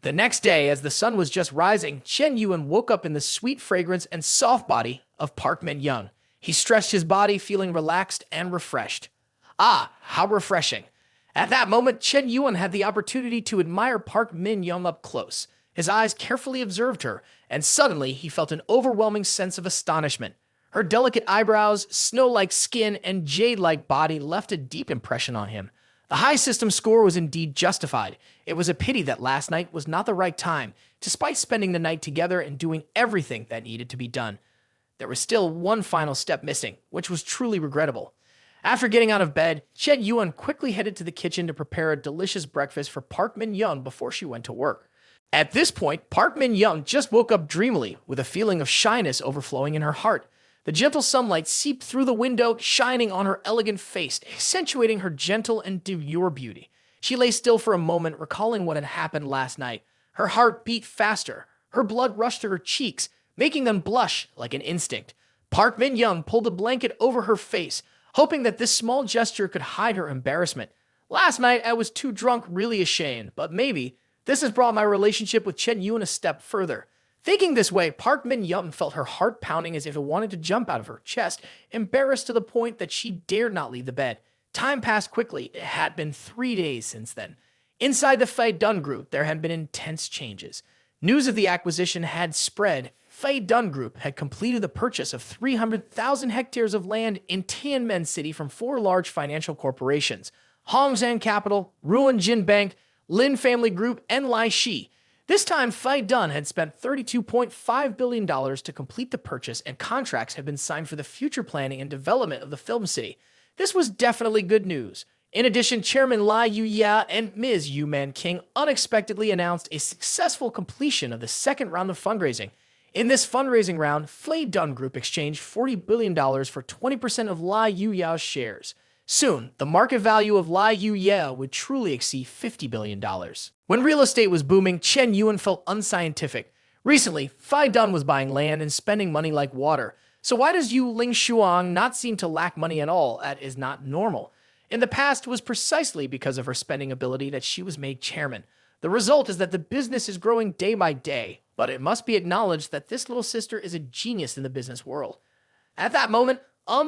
The next day, as the sun was just rising, Chen Yuan woke up in the sweet fragrance and soft body of Park Min-young. He stretched his body, feeling relaxed and refreshed. Ah, how refreshing. At that moment, Chen Yuan had the opportunity to admire Park Min-young up close. His eyes carefully observed her, and suddenly he felt an overwhelming sense of astonishment. Her delicate eyebrows, snow-like skin, and jade-like body left a deep impression on him. The high system score was indeed justified. It was a pity that last night was not the right time, despite spending the night together and doing everything that needed to be done. There was still one final step missing, which was truly regrettable. After getting out of bed, Chen Yuan quickly headed to the kitchen to prepare a delicious breakfast for Park Min-young before she went to work. At this point, Park Min-young just woke up dreamily, with a feeling of shyness overflowing in her heart. The gentle sunlight seeped through the window, shining on her elegant face, accentuating her gentle and demure beauty. She lay still for a moment, recalling what had happened last night. Her heart beat faster. Her blood rushed to her cheeks, making them blush like an instinct. Park Min-young pulled a blanket over her face, hoping that this small gesture could hide her embarrassment. Last night, I was too drunk, really ashamed, but maybe this has brought my relationship with Chen Yuan a step further. Thinking this way, Park Min-young felt her heart pounding as if it wanted to jump out of her chest, embarrassed to the point that she dared not leave the bed. Time passed quickly. It had been 3 days since then. Inside the Fei Dun Group, there had been intense changes. News of the acquisition had spread. Fei Dun Group had completed the purchase of 300,000 hectares of land in Tianmen City from 4 large financial corporations: Hongzheng Capital, Ruan Jin Bank, Lin Family Group, and Lai Shi. This time, Fei Dun had spent $32.5 billion to complete the purchase, and contracts had been signed for the future planning and development of the film city. This was definitely good news. In addition, Chairman Lai Yuya and Ms. Yu Man-king unexpectedly announced a successful completion of the second round of fundraising. In this fundraising round, Fei Dun Group exchanged $40 billion for 20% of Lai Yuya's shares. Soon, the market value of Lai Yuya would truly exceed $50 billion. When real estate was booming, Chen Yuan felt unscientific. Recently, Fei Dun was buying land and spending money like water. So why does Yu Ling Shuang not seem to lack money at all? That is not normal. In the past, it was precisely because of her spending ability that she was made chairman. The result is that the business is growing day by day, but it must be acknowledged that this little sister is a genius in the business world. At that moment,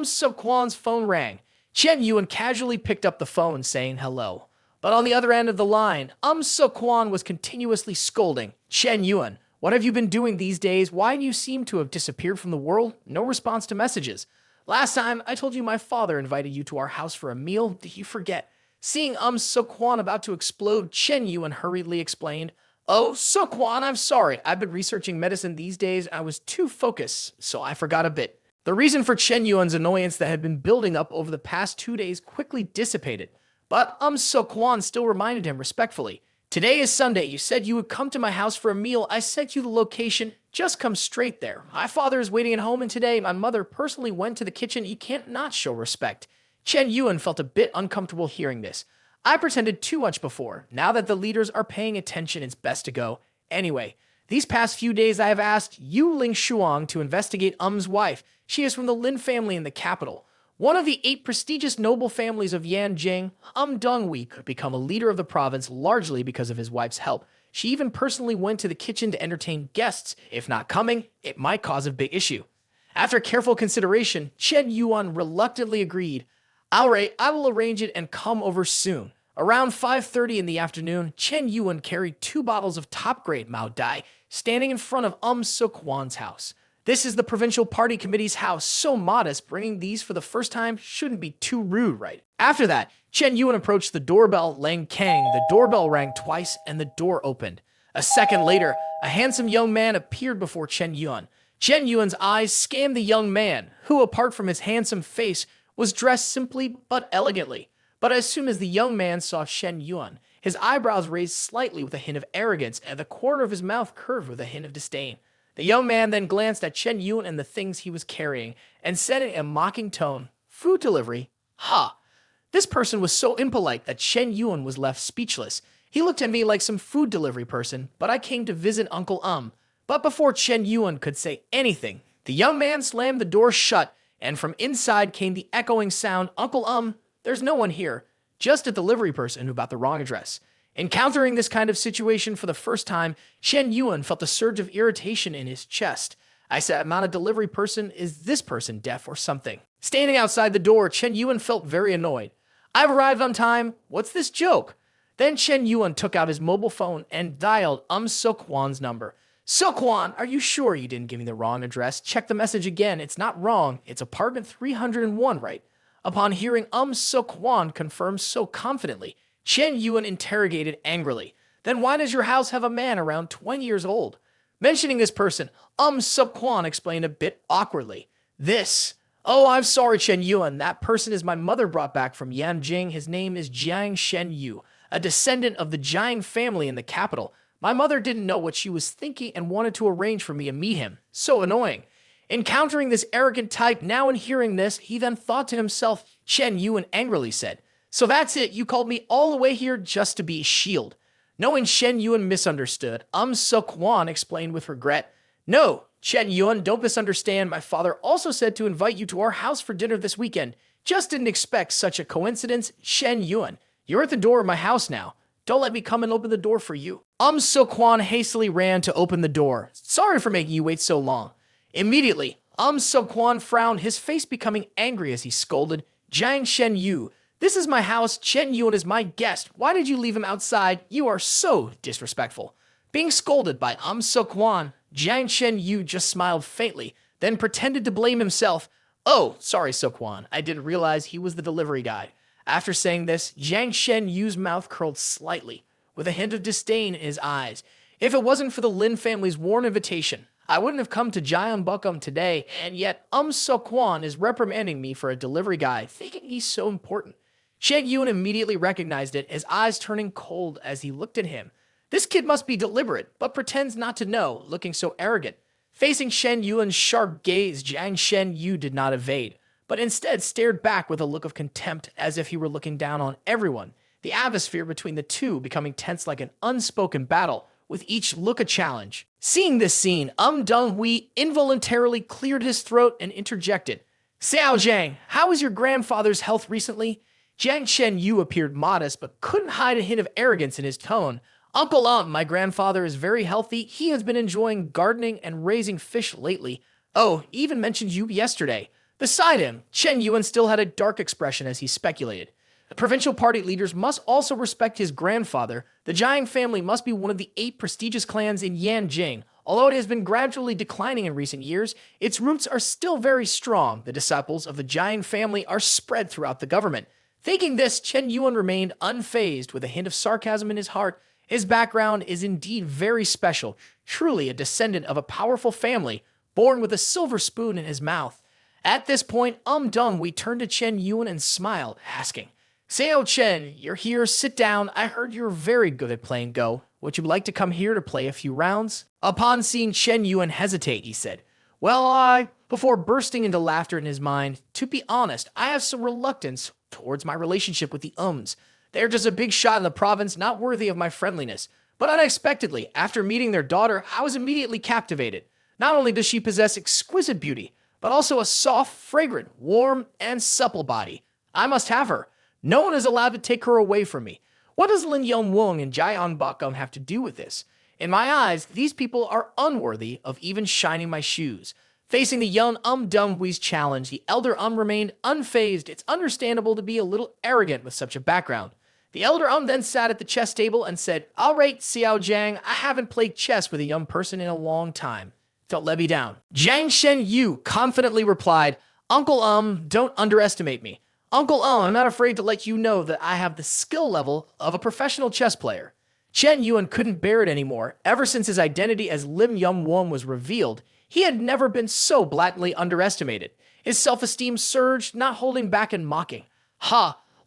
Suk-kwan's phone rang. Chen Yuan casually picked up the phone, saying hello. But on the other end of the line, Suk-kwan was continuously scolding. "Chen Yuan, what have you been doing these days? Why do you seem to have disappeared from the world? No response to messages. Last time, I told you my father invited you to our house for a meal. Did you forget?" Seeing Suk-kwan about to explode, Chen Yuan hurriedly explained, "Oh, Suk-kwan, I'm sorry. I've been researching medicine these days. I was too focused, so I forgot a bit." The reason for Chen Yuan's annoyance that had been building up over the past 2 days quickly dissipated. But Suk-kwan still reminded him respectfully, "Today is Sunday. You said you would come to my house for a meal. I sent you the location. Just come straight there. My father is waiting at home, and today my mother personally went to the kitchen. You can't not show respect." Chen Yuan felt a bit uncomfortable hearing this. "I pretended too much before. Now that the leaders are paying attention, it's best to go. Anyway, these past few days I have asked Yu Ling Shuang to investigate wife. She is from the Lin family in the capital. One of the 8 prestigious noble families of Yanjing. Donghui could become a leader of the province largely because of his wife's help. She even personally went to the kitchen to entertain guests. If not coming, it might cause a big issue." After careful consideration, Chen Yuan reluctantly agreed. "All right, I will arrange it and come over soon." Around 5:30 in the afternoon, Chen Yuan carried 2 bottles of top-grade Mao Dai, standing in front of Suk-kwan's house. This is the provincial party committee's house, so modest, bringing these for the first time shouldn't be too rude, right? After that, Chen Yuan approached the doorbell, Lang Kang. The doorbell rang twice, and the door opened. A second later, a handsome young man appeared before Chen Yuan. Chen Yuan's eyes scanned the young man, who, apart from his handsome face, was dressed simply but elegantly. But as soon as the young man saw Chen Yuan, his eyebrows raised slightly with a hint of arrogance, and the corner of his mouth curved with a hint of disdain. The young man then glanced at Chen Yuan and the things he was carrying, and said in a mocking tone, "Food delivery? Ha!" This person was so impolite that Chen Yuan was left speechless. He looked at me like some food delivery person, but I came to visit Uncle But before Chen Yuan could say anything, the young man slammed the door shut, and from inside came the echoing sound, "Uncle there's no one here. Just a delivery person who got the wrong address." Encountering this kind of situation for the first time, Chen Yuan felt a surge of irritation in his chest. I said, I'm not a delivery person. Is this person deaf or something? Standing outside the door, Chen Yuan felt very annoyed. I've arrived on time. What's this joke? Then Chen Yuan took out his mobile phone and dialed Seok-wan's number. Seok-wan, are you sure you didn't give me the wrong address? Check the message again. It's not wrong. It's apartment 301, right? Upon hearing Seok-wan confirm so confidently, Chen Yuan interrogated angrily. Then why does your house have a man around 20 years old? Mentioning this person, Seok-wan explained a bit awkwardly. Oh, I'm sorry, Chen Yuan. That person is my mother brought back from Yanjing. His name is Jiang Shen Yu, a descendant of the Jiang family in the capital. My mother didn't know what she was thinking and wanted to arrange for me to meet him. So annoying. Encountering this arrogant type, now and hearing this, he then thought to himself, Chen Yuan angrily said, so that's it, you called me all the way here just to be a shield. Knowing Chen Yuan misunderstood, Seok-wan explained with regret, no, Chen Yuan, don't misunderstand. My father also said to invite you to our house for dinner this weekend. Just didn't expect such a coincidence. Chen Yuan, you're at the door of my house now. Don't let me come and open the door for you. Seok-wan hastily ran to open the door. Sorry for making you wait so long. Immediately, Seok-wan frowned, his face becoming angry as he scolded, Jiang Shen Yu, this is my house. Chen Yuan is my guest. Why did you leave him outside? You are so disrespectful. Being scolded by Seok-wan, Jiang Shen Yu just smiled faintly, then pretended to blame himself. Oh, sorry, Seok-wan. I didn't realize he was the delivery guy. After saying this, Jiang Shen Yu's mouth curled slightly, with a hint of disdain in his eyes. If it wasn't for the Lin family's warm invitation, I wouldn't have come to Jeonbukam today, and yet Seok-wan is reprimanding me for a delivery guy, thinking he's so important. Chen Yuan immediately recognized it, his eyes turning cold as he looked at him. This kid must be deliberate, but pretends not to know, looking so arrogant. Facing Chen Yuan's sharp gaze, Jiang Shen Yu did not evade, but instead stared back with a look of contempt as if he were looking down on everyone, the atmosphere between the two becoming tense like an unspoken battle, with each look a challenge. Seeing this scene, Dong-hui involuntarily cleared his throat and interjected, Xiao Jiang, how is your grandfather's health recently? Jiang Shen Yu appeared modest, but couldn't hide a hint of arrogance in his tone. Uncle my grandfather is very healthy. He has been enjoying gardening and raising fish lately. Oh, he even mentioned you yesterday. Beside him, Chen Yuan still had a dark expression as he speculated. The provincial party leaders must also respect his grandfather. The Jiang family must be one of the 8 prestigious clans in Yanjing. Although it has been gradually declining in recent years, its roots are still very strong. The disciples of the Jiang family are spread throughout the government. Thinking this, Chen Yuan remained unfazed with a hint of sarcasm in his heart. His background is indeed very special, truly a descendant of a powerful family, born with a silver spoon in his mouth. At this point, Dong-hui turned to Chen Yuan and smiled, asking, Xiao Chen, you're here, sit down. I heard you're very good at playing Go. Would you like to come here to play a few rounds? Upon seeing Chen Yuan hesitate, he said, before bursting into laughter in his mind, to be honest, I have some reluctance towards my relationship with the They're just a big shot in the province, not worthy of my friendliness. But unexpectedly, after meeting their daughter, I was immediately captivated. Not only does she possess exquisite beauty, but also a soft, fragrant, warm, and supple body. I must have her. No one is allowed to take her away from me. What does Lin Yongwong and Jeonbukam have to do with this? In my eyes, these people are unworthy of even shining my shoes. Facing the young Dong-hui's challenge, the elder remained unfazed. It's understandable to be a little arrogant with such a background. The elder then sat at the chess table and said, all right, Xiao Jiang, I haven't played chess with a young person in a long time. Don't let me down. Jiang Shen Yu confidently replied, Uncle don't underestimate me. Uncle I'm not afraid to let you know that I have the skill level of a professional chess player. Chen Yuan couldn't bear it anymore. Ever since his identity as Lim Yong-won was revealed, he had never been so blatantly underestimated. His self-esteem surged, not holding back and mocking.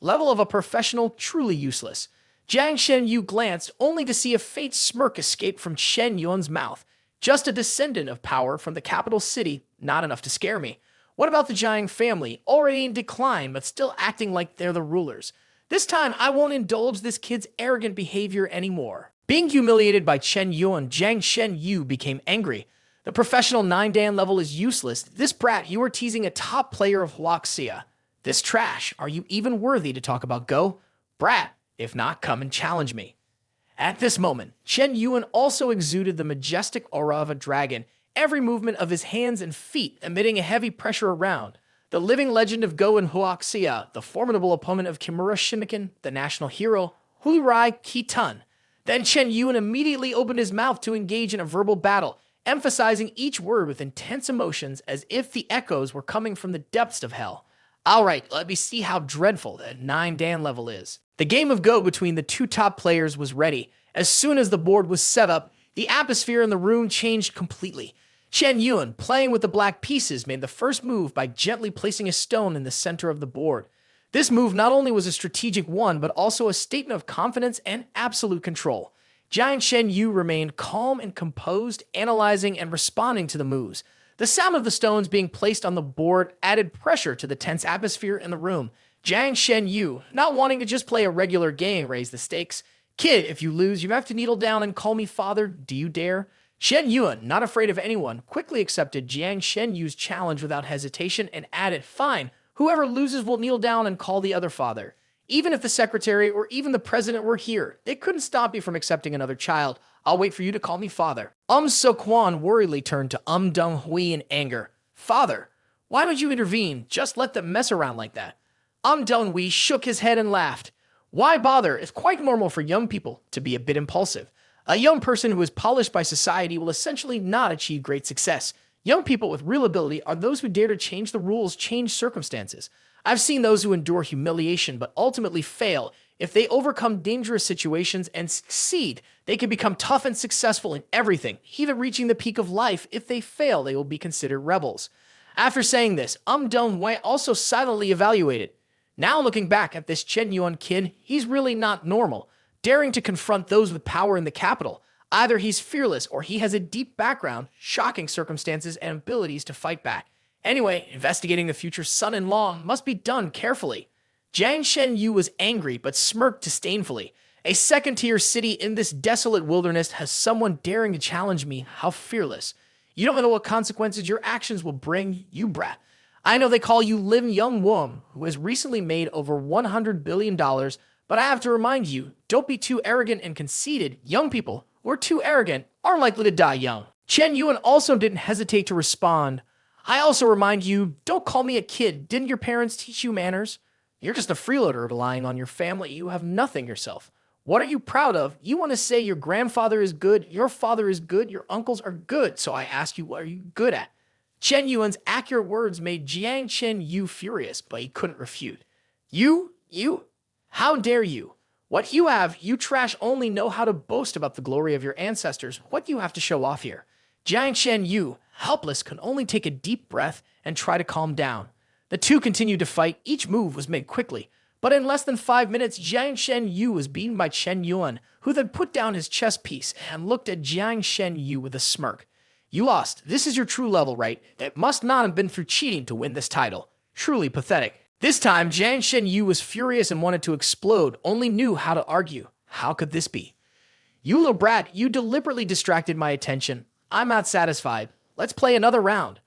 Level of a professional, truly useless. Jiang Shen Yu glanced, only to see a faint smirk escape from Chen Yuan's mouth. Just a descendant of power from the capital city, not enough to scare me. What about the Jiang family, already in decline but still acting like they're the rulers? This time, I won't indulge this kid's arrogant behavior anymore. Being humiliated by Chen Yuan, Jiang Shen Yu became angry. The professional 9-dan level is useless. This brat, you are teasing a top player of Huaxia. This trash, are you even worthy to talk about Go? Brat, if not, come and challenge me. At this moment, Chen Yuan also exuded the majestic aura of a dragon, every movement of his hands and feet emitting a heavy pressure around. The living legend of Go and Huaxia, the formidable opponent of Kimura Shimiken, the national hero, Hulirai Ki-tun. Then Chen Yuan immediately opened his mouth to engage in a verbal battle, emphasizing each word with intense emotions as if the echoes were coming from the depths of hell. Alright, let me see how dreadful that 9 Dan level is. The game of Go between the two top players was ready. As soon as the board was set up, the atmosphere in the room changed completely. Chen Yuan, playing with the black pieces, made the first move by gently placing a stone in the center of the board. This move not only was a strategic one, but also a statement of confidence and absolute control. Giant Chen Yu remained calm and composed, analyzing and responding to the moves. The sound of the stones being placed on the board added pressure to the tense atmosphere in the room. Jiang Shen Yu, not wanting to just play a regular game, raised the stakes. Kid, if you lose, you have to kneel down and call me father. Do you dare? Shen Yuan, not afraid of anyone, quickly accepted Jiang Shen Yu's challenge without hesitation and added, fine, whoever loses will kneel down and call the other father. Even if the secretary or even the president were here, they couldn't stop me from accepting another child. I'll wait for you to call me father. So-kwan worriedly turned to Dong-hui in anger. Father, why don't you intervene? Just let them mess around like that. Dong-hui shook his head and laughed. Why bother? It's quite normal for young people to be a bit impulsive. A young person who is polished by society will essentially not achieve great success. Young people with real ability are those who dare to change the rules, change circumstances. I've seen those who endure humiliation but ultimately fail. If they overcome dangerous situations and succeed, they can become tough and successful in everything, even reaching the peak of life. If they fail, they will be considered rebels. After saying this, Dong-hui also silently evaluated. Now looking back at this Chen Yuan kid, he's really not normal, daring to confront those with power in the capital. Either he's fearless or he has a deep background, shocking circumstances, and abilities to fight back. Anyway, investigating the future son-in-law must be done carefully. Jiang Shen Yu was angry but smirked disdainfully. A second-tier city in this desolate wilderness has someone daring to challenge me. How fearless. You don't know what consequences your actions will bring, you brat. I know they call you Lim Young Wom, who has recently made over $100 billion, but I have to remind you, don't be too arrogant and conceited. Young people who are too arrogant are likely to die young. Chen Yuan also didn't hesitate to respond. I also remind you, don't call me a kid. Didn't your parents teach you manners? You're just a freeloader relying on your family. You have nothing yourself. What are you proud of? You want to say your grandfather is good, your father is good, your uncles are good. So I ask you, what are you good at? Chen Yuan's accurate words made Jiang Chen Yu furious, but he couldn't refute. You? How dare you? What you have, you trash only know how to boast about the glory of your ancestors. What do you have to show off here? Jiang Shen Yu, helpless, could only take a deep breath and try to calm down. The two continued to fight. Each move was made quickly, but in less than 5 minutes, Jiang Shen Yu was beaten by Chen Yuan, who then put down his chess piece and looked at Jiang Shen Yu with a smirk. You lost. This is your true level, right? It must not have been through cheating to win this title. Truly pathetic. This time, Jiang Shen Yu was furious and wanted to explode, only knew how to argue. How could this be? You little brat, you deliberately distracted my attention. I'm not satisfied. Let's play another round.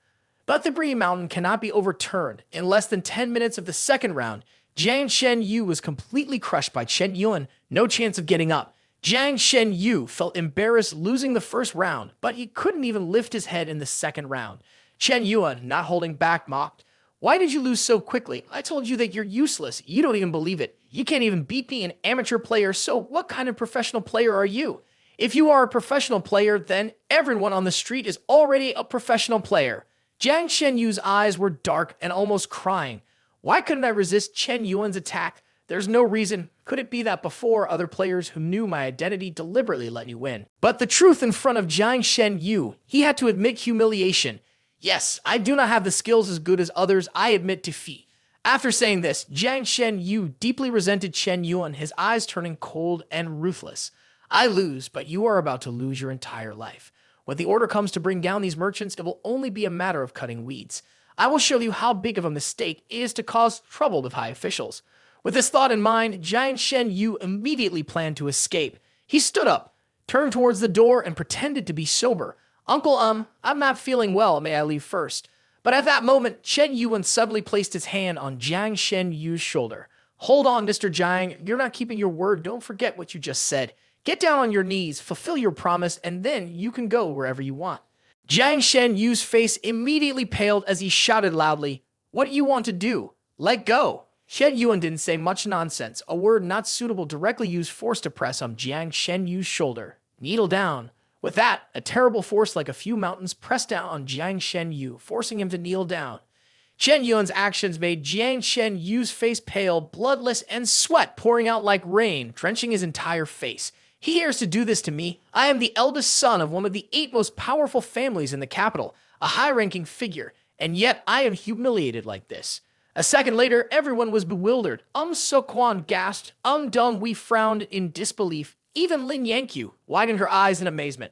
But the Green Mountain cannot be overturned. In less than 10 minutes of the second round, Jiang Shen Yu was completely crushed by Chen Yuan. No chance of getting up. Jiang Shen Yu felt embarrassed losing the first round, but he couldn't even lift his head in the second round. Chen Yuan, not holding back, mocked. Why did you lose so quickly? I told you that you're useless. You don't even believe it. You can't even beat me, an amateur player, so what kind of professional player are you? If you are a professional player, then everyone on the street is already a professional player. Jiang Shen Yu's eyes were dark and almost crying. Why couldn't I resist Chen Yuan's attack? There's no reason. Could it be that before, other players who knew my identity deliberately let you win? But the truth in front of Jiang Shen Yu, he had to admit humiliation. Yes, I do not have the skills as good as others. I admit defeat. After saying this, Jiang Shen Yu deeply resented Chen Yuan, his eyes turning cold and ruthless. I lose, but you are about to lose your entire life. When the order comes to bring down these merchants, it will only be a matter of cutting weeds. I will show you how big of a mistake it is to cause trouble with high officials. With this thought in mind, Jiang Shen Yu immediately planned to escape. He stood up, turned towards the door, and pretended to be sober. Uncle, I'm not feeling well. May I leave first? But at that moment, Chen Yuan suddenly placed his hand on Jiang Shen Yu's shoulder. Hold on, Mr. Jiang. You're not keeping your word. Don't forget what you just said. Get down on your knees, fulfill your promise, and then you can go wherever you want. Jiang Shen Yu's face immediately paled as he shouted loudly, "What do you want to do? Let go!" Shen Yuan didn't say much nonsense, a word not suitable directly used force to press on Jiang Shen Yu's shoulder. Kneel down. With that, a terrible force like a few mountains pressed down on Jiang Shen Yu, forcing him to kneel down. Shen Yuan's actions made Jiang Shen Yu's face pale, bloodless, and sweat pouring out like rain, drenching his entire face. He dares to do this to me. I am the eldest son of one of the 8 most powerful families in the capital, a high-ranking figure, and yet I am humiliated like this. A second later, everyone was bewildered. So-Quan gasped. Dong Wei frowned in disbelief. Even Lin Yankyu widened her eyes in amazement.